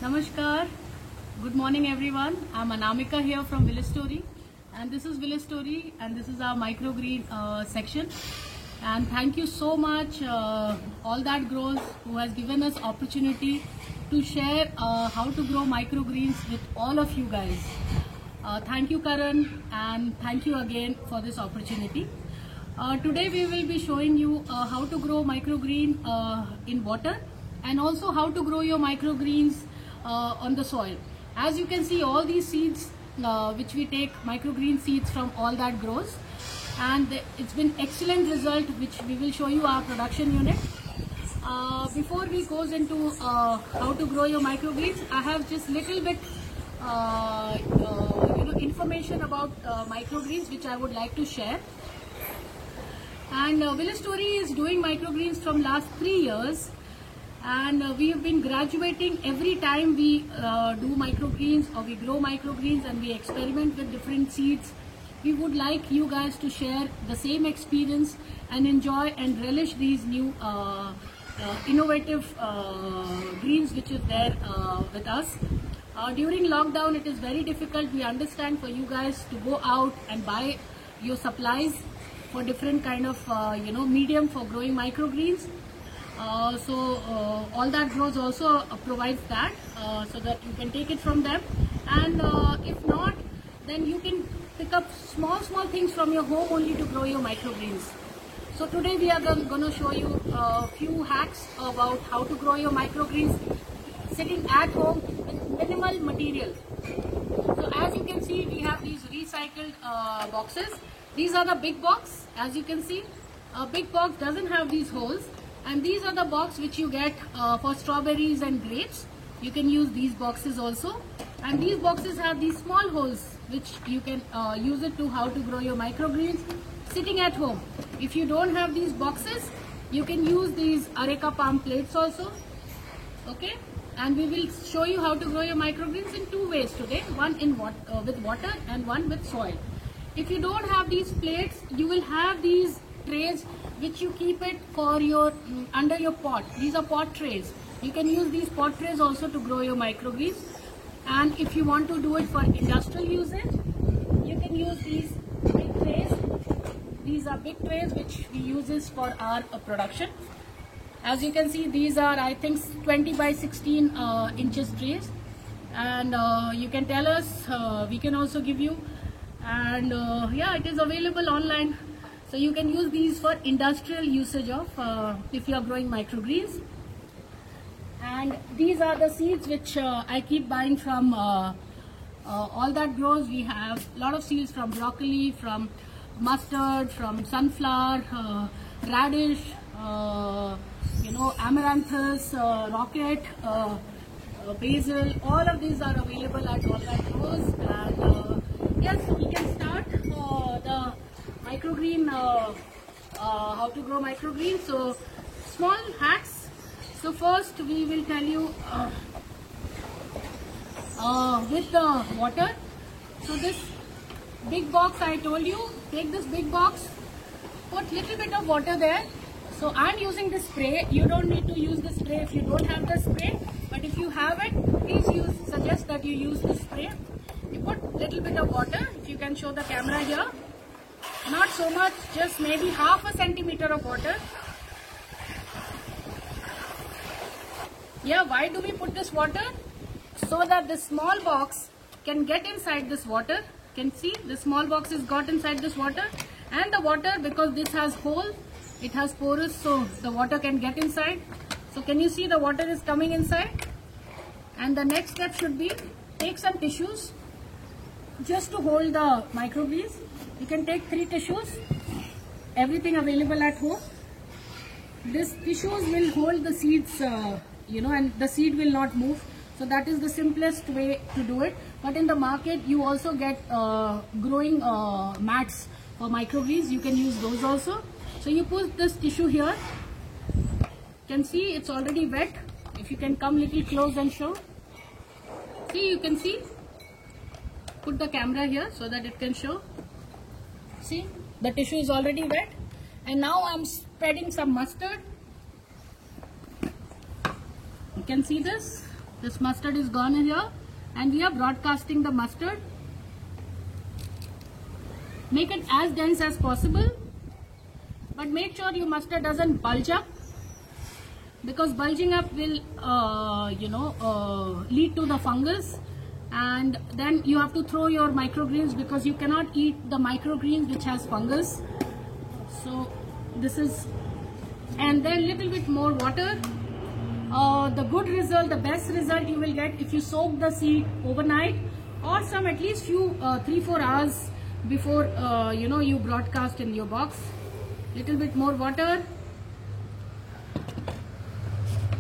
Namaskar. Good morning, everyone. I'm Anamika here from Village Story, and this is Village Story, and this is our microgreen section. And thank you so much, All That Grows, who has given us opportunity to share how to grow microgreens with all of you guys. Thank you, Karan, and thank you again for this opportunity. Today we will be showing you how to grow microgreen in water, and also how to grow your microgreens on the soil. As you can see, all these seeds which we take microgreen seeds from All That Grows, and it's been excellent result, which we will show you our production unit. Before we goes into how to grow your microgreens, I have just little bit information about microgreens which I would like to share. And Village Story is doing microgreens from last 3 years, and we have been graduating every time we do microgreens or we grow microgreens, and we experiment with different seeds. We would like you guys to share the same experience and enjoy and relish these new innovative greens which is there with us. During lockdown, it is very difficult, we understand, for you guys to go out and buy your supplies for different kind of medium for growing microgreens. All That Grows also provides that, so that you can take it from them, and if not, then you can pick up small things from your home only to grow your microgreens. So today we are going to show you a few hacks about how to grow your microgreens sitting at home with minimal material. So as you can see, we have these recycled boxes. These are the big box. As you can see, a big box doesn't have these holes, and these are the box which you get for strawberries and grapes. You can use these boxes also, and these boxes have these small holes which you can use it to how to grow your microgreens sitting at home. If you don't have these boxes, you can use these areca palm plates also. Okay, and we will show you how to grow your microgreens in 2 ways today, one in with water and one with soil. If you don't have these plates, you will have these trays which you keep it for your under your pot. These are pot trays. You can use these pot trays also to grow your microgreens. And if you want to do it for industrial usage, you can use these big trays. These are big trays which we use for our production. As you can see, these are, I think, 20 by 16 inches trays, and you can tell us, we can also give you, and yeah, it is available online. So you can use these for industrial usage of if you are growing microgreens. And these are the seeds which I keep buying from All That Grows. We have a lot of seeds from broccoli, from mustard, from sunflower, radish, amaranthus, rocket, basil. All of these are available at All That Grows. And yes, we can start the microgreen, how to grow microgreens. So small hacks. So first we will tell you with the water. So this big box, I told you, take this big box, put little bit of water there. So I'm using the spray. You don't need to use the spray if you don't have the spray, but if you have it, please suggest that you use the spray. You put little bit of water. If you can show the camera here, not so much, just maybe half a centimeter of water. Yeah, why do we put this water? So that the small box can get inside this water. Can see the small box is got inside this water, and the water, because this has hole, it has porous, so the water can get inside. So can you see the water is coming inside? And the next step should be, take some tissues just to hold the microgreens. You can take 3 tissues, everything available at home. These tissues will hold the seeds, and the seed will not move. So that is the simplest way to do it. But in the market, you also get growing mats for microgreens. You can use those also. So you put this tissue here. You can see it's already wet. If you can come little close and show. See, you can see. Put the camera here so that it can show. See, the tissue is already wet. And now I'm spreading some mustard. You can see this. This mustard is gone in here, and we are broadcasting the mustard. Make it as dense as possible, but make sure your mustard doesn't bulge up, because bulging up will lead to the fungus, and then you have to throw your microgreens, because you cannot eat the microgreens which has fungus. So this is, and then little bit more water. The good result, the best result you will get if you soak the seed overnight, or some at least few 3-4 hours before you broadcast in your box. Little bit more water.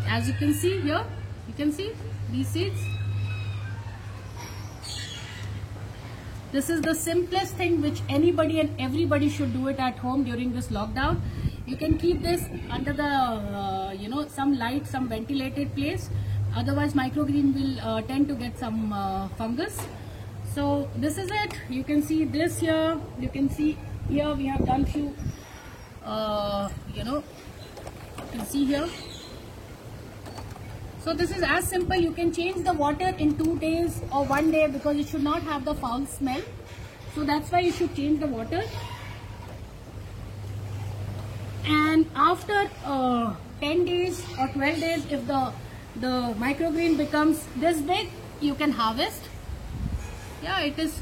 As you can see here, you can see these seeds. This is the simplest thing which anybody and everybody should do it at home during this lockdown. You can keep this under the some light, some ventilated place. Otherwise microgreen will tend to get some fungus. So this is it. You can see this here. You can see here we have done few you can see here. So this is as simple. You can change the water in 2 days or 1 day, because it should not have the foul smell. So that's why you should change the water. And after 10 days or 12 days, if the microgreen becomes this big, you can harvest. Yeah, it is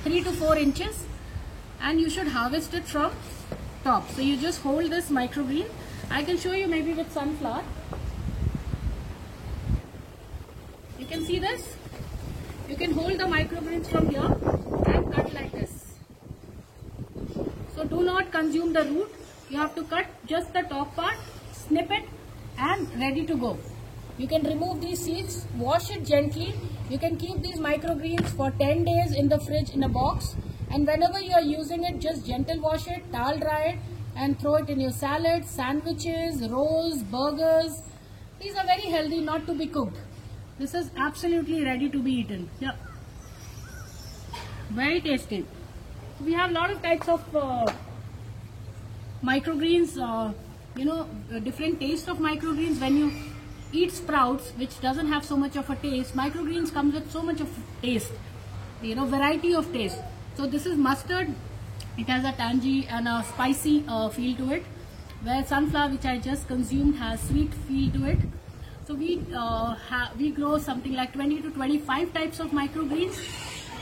3 to 4 inches, and you should harvest it from top. So you just hold this microgreen. I can show you maybe with sunflower. You can see this. You can hold the microgreens from here and cut like this. So do not consume the root. You have to cut just the top part, snip it, and ready to go. You can remove these seeds, wash it gently. You can keep these microgreens for 10 days in the fridge in a box, and whenever you are using it, just gentle wash it, towel dry it, and throw it in your salads, sandwiches, rolls, burgers. These are very healthy, not to be cooked. This is absolutely ready to be eaten. Yeah, very tasty. We have a lot of types of microgreens, different taste of microgreens. When you eat sprouts, which doesn't have so much of a taste, microgreens comes with so much of taste, variety of taste. So this is mustard. It has a tangy and a spicy feel to it, where sunflower, which I just consumed, has sweet feel to it. So we grow something like 20 to 25 types of microgreens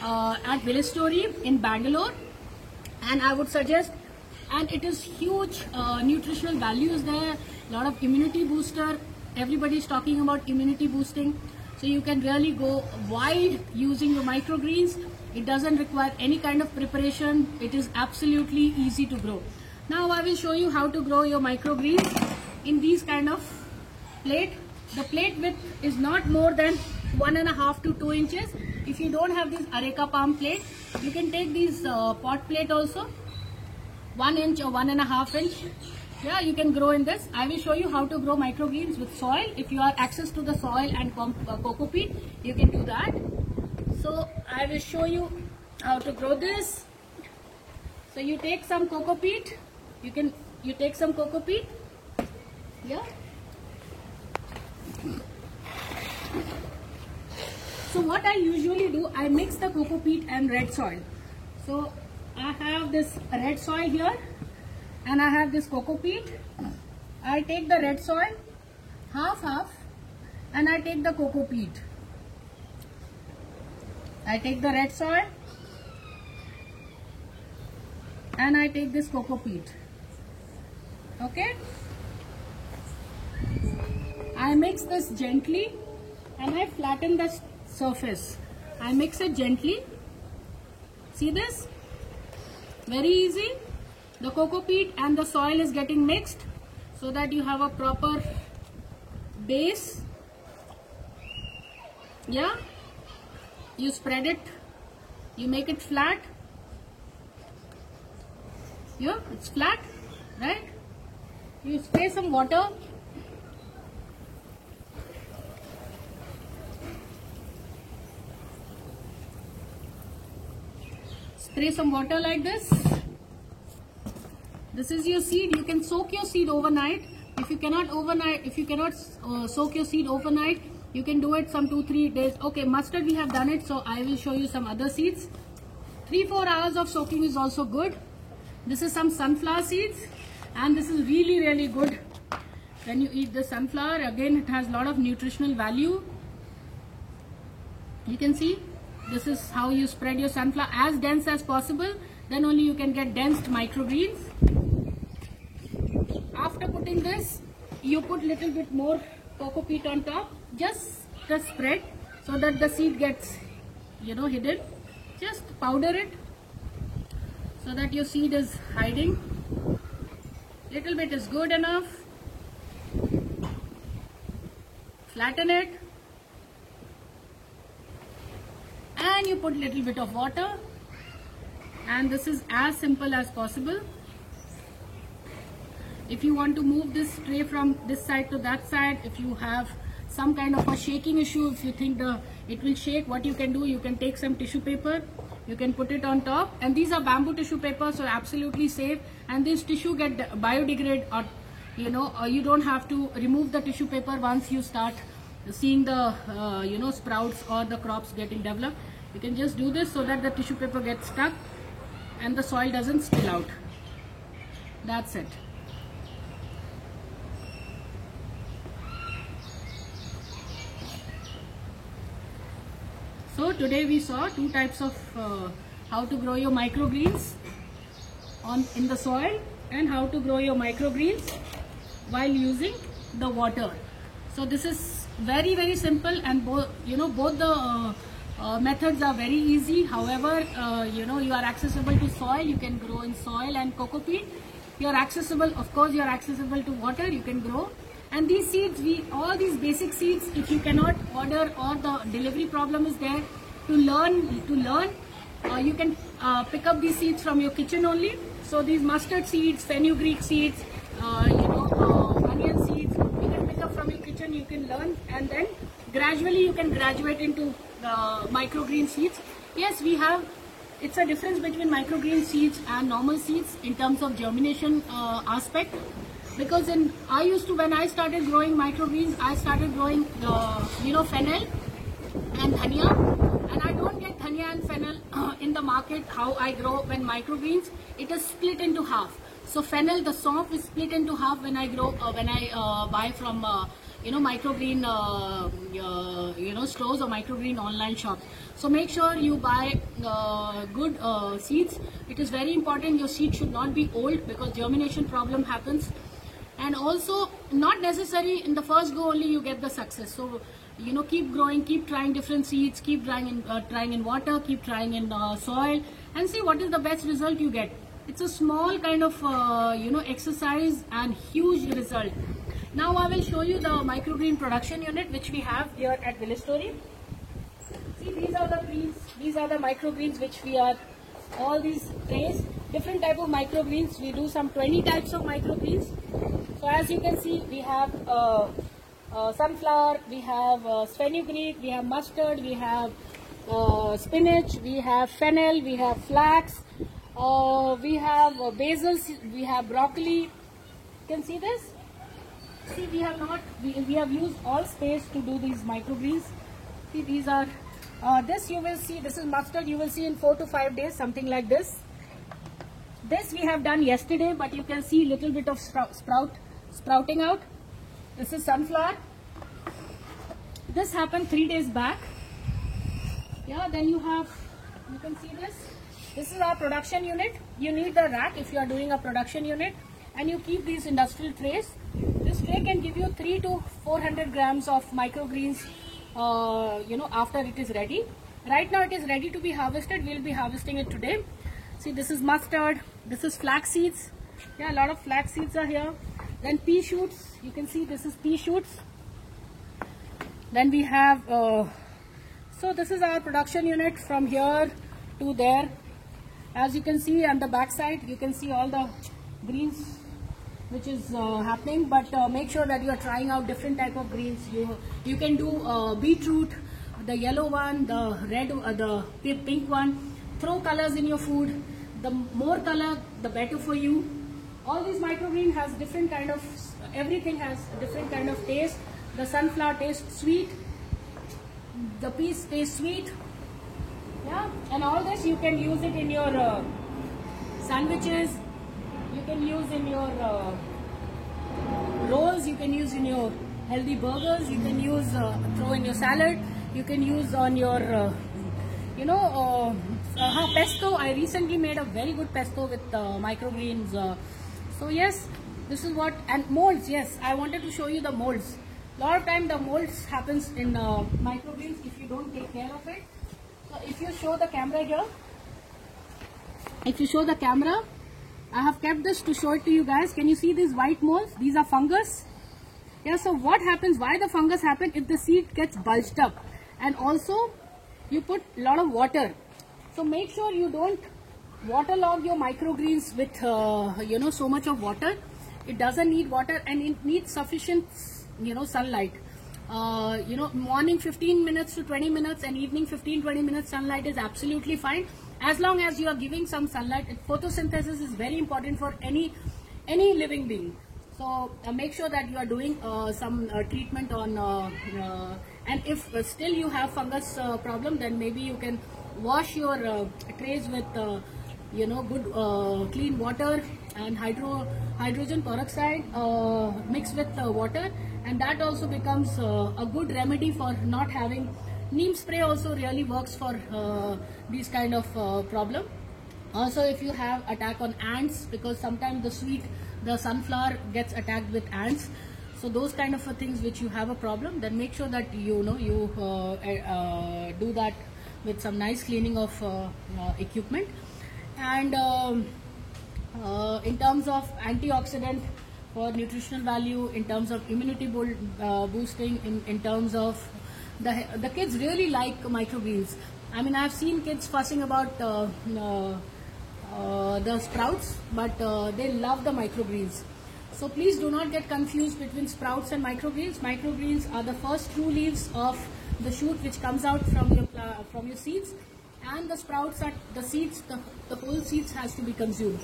at Village Story in Bangalore, and I would suggest, and it is huge nutritional values there, a lot of immunity booster. Everybody is talking about immunity boosting, so you can really go wide using your microgreens. It doesn't require any kind of preparation. It is absolutely easy to grow. Now I will show you how to grow your microgreens in these kind of plate. The plate width is not more than 1.5 to 2 inches. If you don't have this areca palm plate, you can take these pot plate also, 1 inch or 1.5 inch. Yeah, you can grow in this. I will show you how to grow microgreens with soil. If you have access to the soil and coco peat, you can do that. So I will show you how to grow this. So you take some coco peat. You take some coco peat. Yeah. So what I usually do, I mix the coco peat and red soil. So I have this red soil here, and I have this coco peat. I take the red soil, half, and I take the coco peat. I take the red soil, and I take this coco peat. Okay? I mix this gently, and I flatten the surface. I mix it gently. See this? Very easy. The coco peat and the soil is getting mixed, so that you have a proper base. Yeah. You spread it. You make it flat. Yeah, it's flat, right? You spray some water. Spray some water like this. This is your seed. You can soak your seed overnight. If you cannot soak your seed overnight, You can do it some 2-3 days. Okay, mustard we have done it, so I will show you some other seeds. 3-4 hours of soaking is also good. This is some sunflower seeds, and this is really good when you eat the sunflower. Again, it has a lot of nutritional value. You can see this is how you spread your sunflower as dense as possible, then only you can get dense microgreens. After putting this, you put little bit more coco peat on top, just the spread, so that the seed gets hidden. Just powder it so that your seed is hiding. Little bit is good enough. Flatten it, and you put little bit of water, and this is as simple as possible. If you want to move this tray from this side to that side, if you have some kind of a shaking issue, if you think it will shake, what you can do, you can take some tissue paper, you can put it on top, and these are bamboo tissue paper, so absolutely safe, and this tissue get biodegrade, or you don't have to remove the tissue paper once you start seeing the sprouts or the crops getting developed. You can just do this so that the tissue paper gets stuck and the soil doesn't spill out. That's it. So today we saw 2 types of how to grow your microgreens in the soil, and how to grow your microgreens while using the water. So this is very simple, and both the methods are very easy. However, you are accessible to soil. You can grow in soil and coco peat. You are accessible, of course, you are accessible to water. You can grow. And these seeds, all these basic seeds, if you cannot order or the delivery problem is there, to learn, you can pick up these seeds from your kitchen only. So these mustard seeds, fenugreek seeds, onion seeds, you can pick up from your kitchen. You can learn, and then gradually you can graduate into microgreen seeds. Yes, it's a difference between microgreen seeds and normal seeds in terms of germination aspect. Because when I started growing microgreens, I started growing fennel and dhania, and I don't get dhania and fennel in the market. How I grow when microgreens, it is split into half. So fennel, the soft, is split into half when I buy from microgreen stores or microgreen online shops. So make sure you buy good seeds. It is very important. Your seed should not be old, because germination problem happens. And also, not necessary in the first go only you get the success. So keep growing, keep trying different seeds, keep trying in water, keep trying in soil, and see what is the best result you get. It's a small kind of exercise and huge result. Now I will show you the microgreen production unit which we have here at Village Story. See, these are the greens, these are the microgreens which we are, all these trays, different type of microgreens. We do some 20 types of microgreens. So as you can see, we have sunflower, we have fenugreek, we have mustard, we have spinach, we have fennel, we have flax, we have basil, we have broccoli. You can see this. See, we have used all space to do these microgreens. See, these are this you will see. This is mustard. You will see in 4 to 5 days, something like this. This we have done yesterday, but you can see little bit of sprouting out. This is sunflower. This happened 3 days back. Yeah, then you can see this. This is our production unit. You need the rack if you are doing a production unit, and you keep these industrial trays. This tray can give you 300 to 400 grams of microgreens, after it is ready. Right now it is ready to be harvested. We'll be harvesting it today. See, this is mustard, this is flax seeds. Yeah, a lot of flax seeds are here. Then pea shoots, you can see this is pea shoots. Then we have, so this is our production unit from here to there. As you can see on the back side, you can see all the greens which is happening, but make sure that you are trying out different type of greens. You can do beetroot, the yellow one, the red, the pink one. Throw colors in your food. The more color, the better for you. All these microgreen has different kind of, everything has different kind of taste. The sunflower tastes sweet, the peas stay sweet. Yeah, and all this you can use it in your sandwiches, you can use in your rolls, you can use in your healthy burgers, you can use throw in your salad, you can use on your pesto. I recently made a very good pesto with microgreens. So yes, this is what. And molds, yes, I wanted to show you the molds. A lot of time the molds happens in microgreens if you don't take care of it. So if you show the camera here, I have kept this to show it to you guys. Can you see these white molds? These are fungus. Yeah, so what happens, why the fungus happen if the seed gets bulged up, and also you put a lot of water. So make sure you don't waterlog your microgreens with so much of water. It doesn't need water, and it needs sufficient sunlight. Morning 15 minutes to 20 minutes and evening 15-20 minutes sunlight is absolutely fine, as long as you are giving some sunlight. Photosynthesis is very important for any living being. So make sure that you are doing some treatment on and if still you have fungus problem, then maybe you can wash your trays with good clean water and hydrogen peroxide mixed with water, and that also becomes a good remedy for not having. Neem spray also really works for these kind of problem. Also, if you have attack on ants, because sometimes the sunflower gets attacked with ants, so those kind of things which you have a problem, then make sure that you do that with some nice cleaning of equipment. And in terms of antioxidant for nutritional value, in terms of immunity boosting, in terms of the kids really like microgreens. I mean, I've seen kids fussing about the sprouts, but they love the microgreens. So please do not get confused between sprouts and microgreens. Microgreens are the first true leaves of the shoot which comes out from your seeds, and the sprouts are the seeds. The whole seeds has to be consumed.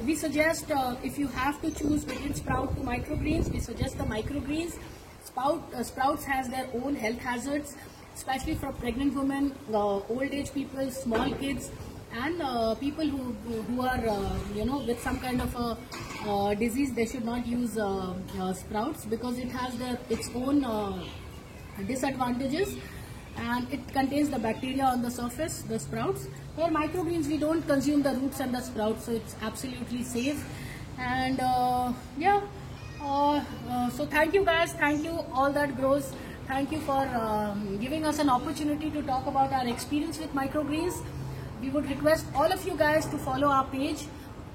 We suggest if you have to choose between sprout to microgreens, we suggest the microgreens. Sprouts has their own health hazards, especially for pregnant women, old age people, small kids, and people who are with some kind of a disease. They should not use sprouts because it has its own disadvantages, and it contains the bacteria on the surface, the sprouts. Where microgreens, we don't consume the roots and the sprouts, so it's absolutely safe. And so thank you guys, thank you all that grows, thank you for giving us an opportunity to talk about our experience with microgreens. We would request all of you guys to follow our page.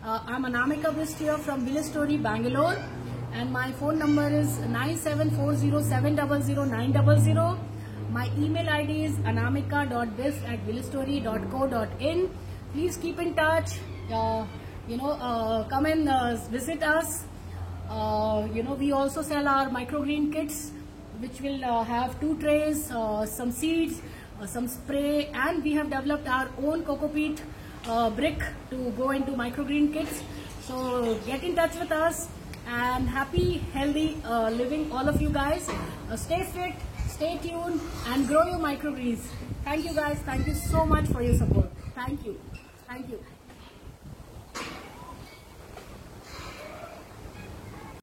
I'm Anamika Bist here from Villstory, Bangalore, and my phone number is 9740700900. My email ID is anamika.bist@villstory.co.in. Please keep in touch. Come and visit us. We also sell our microgreen kits, which will have 2 trays, some seeds, some spray, and we have developed our own coco peat brick to go into microgreen kits. So get in touch with us, and happy, healthy living, all of you guys. Stay fit, stay tuned, and grow your microgreens. Thank you guys. Thank you so much for your support. Thank you. Thank you.